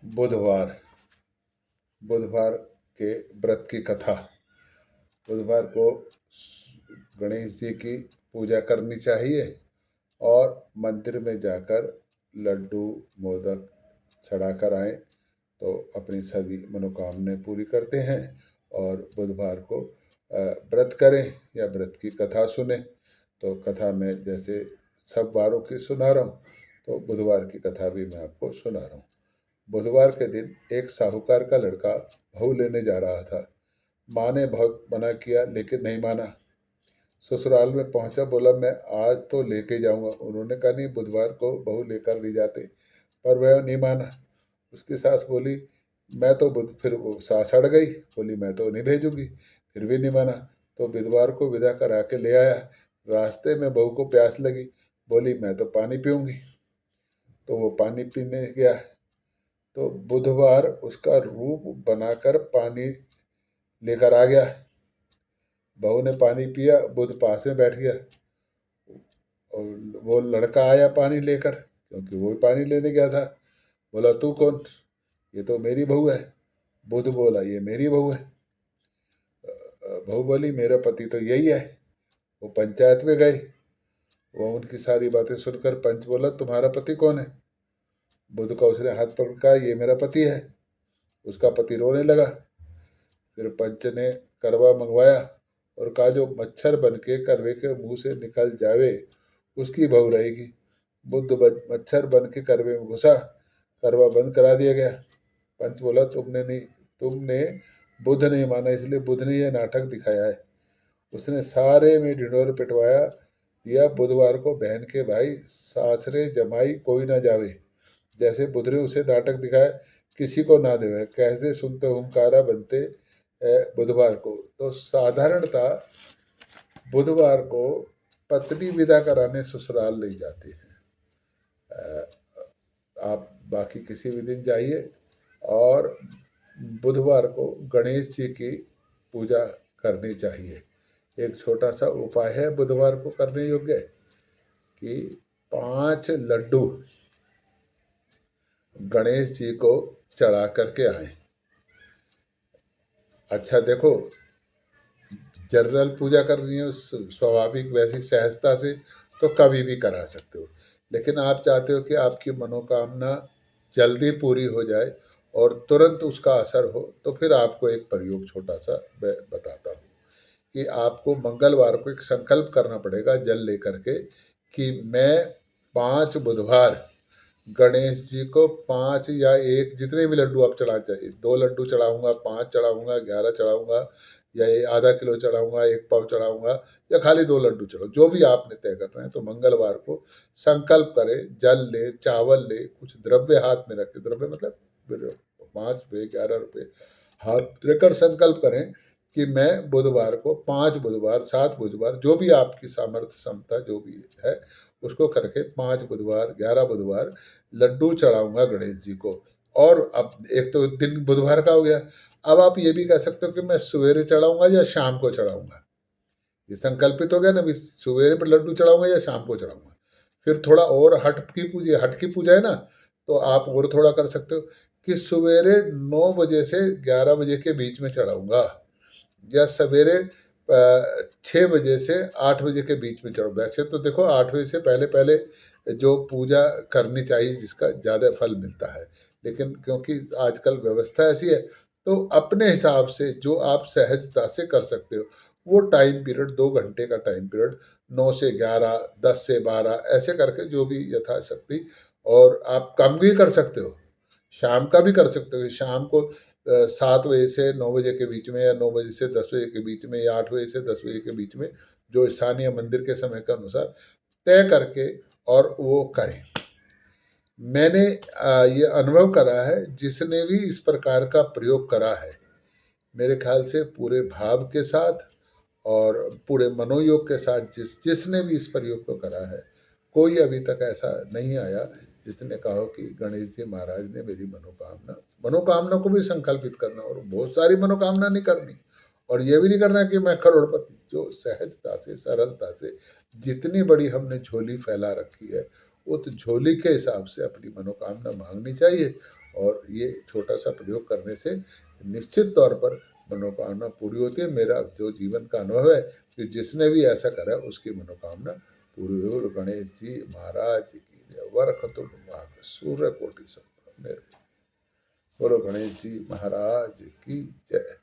बुधवार बुधवार के व्रत की कथा। बुधवार को गणेश जी की पूजा करनी चाहिए और मंदिर में जाकर लड्डू मोदक चढ़ाकर आएं तो अपनी सभी मनोकामनाएं पूरी करते हैं। और बुधवार को व्रत करें या व्रत की कथा सुने। तो कथा में जैसे सब वारों की सुना रहा हूँ, तो बुधवार की कथा भी मैं आपको सुना रहा हूँ। बुधवार के दिन एक साहूकार का लड़का बहू लेने जा रहा था। माँ ने बहुत मना किया लेकिन नहीं माना। ससुराल में पहुंचा, बोला मैं आज तो लेके जाऊंगा। उन्होंने कहा नहीं, बुधवार को बहू लेकर नहीं जाते। पर वह नहीं माना। उसकी सास बोली मैं तो फिर वो सास अड़ गई, बोली मैं तो नहीं भेजूंगी। फिर भी नहीं माना। तो बुधवार को विदा करा के ले आया। रास्ते में बहू को प्यास लगी, बोली मैं तो पानी पीऊंगी। तो वो पानी पीने गया। तो बुधवार उसका रूप बनाकर पानी लेकर आ गया। बहू ने पानी पिया, बुध पास में बैठ गया और वो लड़का आया पानी लेकर, क्योंकि वो भी पानी लेने गया था। बोला तू कौन? ये तो मेरी बहू है। बुध बोला ये मेरी बहू है। बहू बोली मेरा पति तो यही है। वो पंचायत में गए। वो उनकी सारी बातें सुनकर पंच बोला तुम्हारा पति कौन है? बुध का उसने हाथ पकड़ कहा ये मेरा पति है। उसका पति रोने लगा। फिर पंच ने करवा मंगवाया और कहा जो मच्छर बन के करवे के मुंह से निकल जावे उसकी बहू रहेगी। मच्छर बन के करवे में घुसा, करवा बंद करा दिया गया। पंच बोला तुमने बुध नहीं माना, इसलिए बुध ने यह नाटक दिखाया है। उसने सारे में ढिंढोर पिटवाया दिया। बुधवार को बहन के भाई सासरे जमाई कोई ना जावे। जैसे बुध ने उसे नाटक दिखाया, किसी को ना देवे। कैसे सुनते हुंकारा बनते बुधवार को। तो साधारणतः बुधवार को पत्नी विदा कराने ससुराल नहीं जाती है। आप बाकी किसी भी दिन जाइए। और बुधवार को गणेश जी की पूजा करनी चाहिए। एक छोटा सा उपाय है बुधवार को करने योग्य, कि 5 लड्डू गणेश जी को चढ़ा करके आए। अच्छा देखो, जनरल पूजा करनी है स्वाभाविक वैसी सहजता से तो कभी भी करा सकते हो। लेकिन आप चाहते हो कि आपकी मनोकामना जल्दी पूरी हो जाए और तुरंत उसका असर हो, तो फिर आपको एक प्रयोग छोटा सा मैं बताता हूँ कि आपको मंगलवार को एक संकल्प करना पड़ेगा जल लेकर के, कि मैं 5 बुधवार गणेश जी को 5 या 1 जितने भी लड्डू आप चढ़ाना चाहिए, 2 लड्डू चढ़ाऊंगा, 5 चढ़ाऊंगा, 11 चढ़ाऊंगा, या ये आधा किलो चढ़ाऊंगा, 1 पाव चढ़ाऊंगा, या खाली 2 लड्डू चढ़ाऊँ, जो भी आपने तय करना है। तो मंगलवार को संकल्प करें, जल ले, चावल ले, कुछ द्रव्य हाथ में रखें। द्रव्य मतलब 5 रुपये, 11 रुपये हाथ रखकर संकल्प करें कि मैं बुधवार को 5 बुधवार, 7 बुधवार, जो भी आपकी सामर्थ्य क्षमता जो भी है उसको करके 5 बुधवार, 11 बुधवार लड्डू चढ़ाऊंगा गणेश जी को। और अब एक तो दिन बुधवार का हो गया। अब आप ये भी कह सकते हो कि मैं सवेरे चढ़ाऊंगा या शाम को चढ़ाऊंगा। ये संकल्पित हो गया ना, भी सवेरे पर लड्डू चढ़ाऊंगा या शाम को चढ़ाऊंगा। फिर थोड़ा और हट की पूजा है ना, तो आप और थोड़ा कर सकते हो कि सवेरे 9 बजे से 11 बजे के बीच में चढ़ाऊंगा, या सवेरे 6 बजे से 8 बजे के बीच में चढ़ो। वैसे तो देखो 8 बजे से पहले पहले जो पूजा करनी चाहिए जिसका ज़्यादा फल मिलता है। लेकिन क्योंकि आजकल व्यवस्था ऐसी है, तो अपने हिसाब से जो आप सहजता से कर सकते हो वो टाइम पीरियड, 2 घंटे का टाइम पीरियड, 9 से 11, 10 से 12 ऐसे करके जो भी यथाशक्ति। और आप कम भी कर सकते हो, शाम का भी कर सकते हो। शाम को 7 बजे से 9 बजे के बीच में, या 9 बजे से 10 बजे के बीच में, या 8 बजे से 10 बजे के बीच में, जो स्थानीय मंदिर के समय के अनुसार तय करके और वो करें। मैंने ये अनुभव करा है, जिसने भी इस प्रकार का प्रयोग करा है, मेरे ख्याल से पूरे भाव के साथ और पूरे मनोयोग के साथ जिसने भी इस प्रयोग को करा है, कोई अभी तक ऐसा नहीं आया जिसने कहा हो कि गणेश जी महाराज ने मेरी मनोकामना को भी संकल्पित करना, और बहुत सारी मनोकामना नहीं करनी, और ये भी नहीं करना कि मैं करोड़पति। जो सहजता से, सरलता से, जितनी बड़ी हमने झोली फैला रखी है, वो तो झोली के हिसाब से अपनी मनोकामना मांगनी चाहिए। और ये छोटा सा प्रयोग करने से निश्चित तौर पर मनोकामना पूरी होती है। मेरा जो जीवन का अनुभव है कि जिसने भी ऐसा करा उसकी मनोकामना पूरी हुई। बोलो गणेश जी महाराज की जय। वक्रतुंड महाकाय सूर्य कोटि समप्रभ निर्विघ्नं। बोलो गणेश जी महाराज की जय।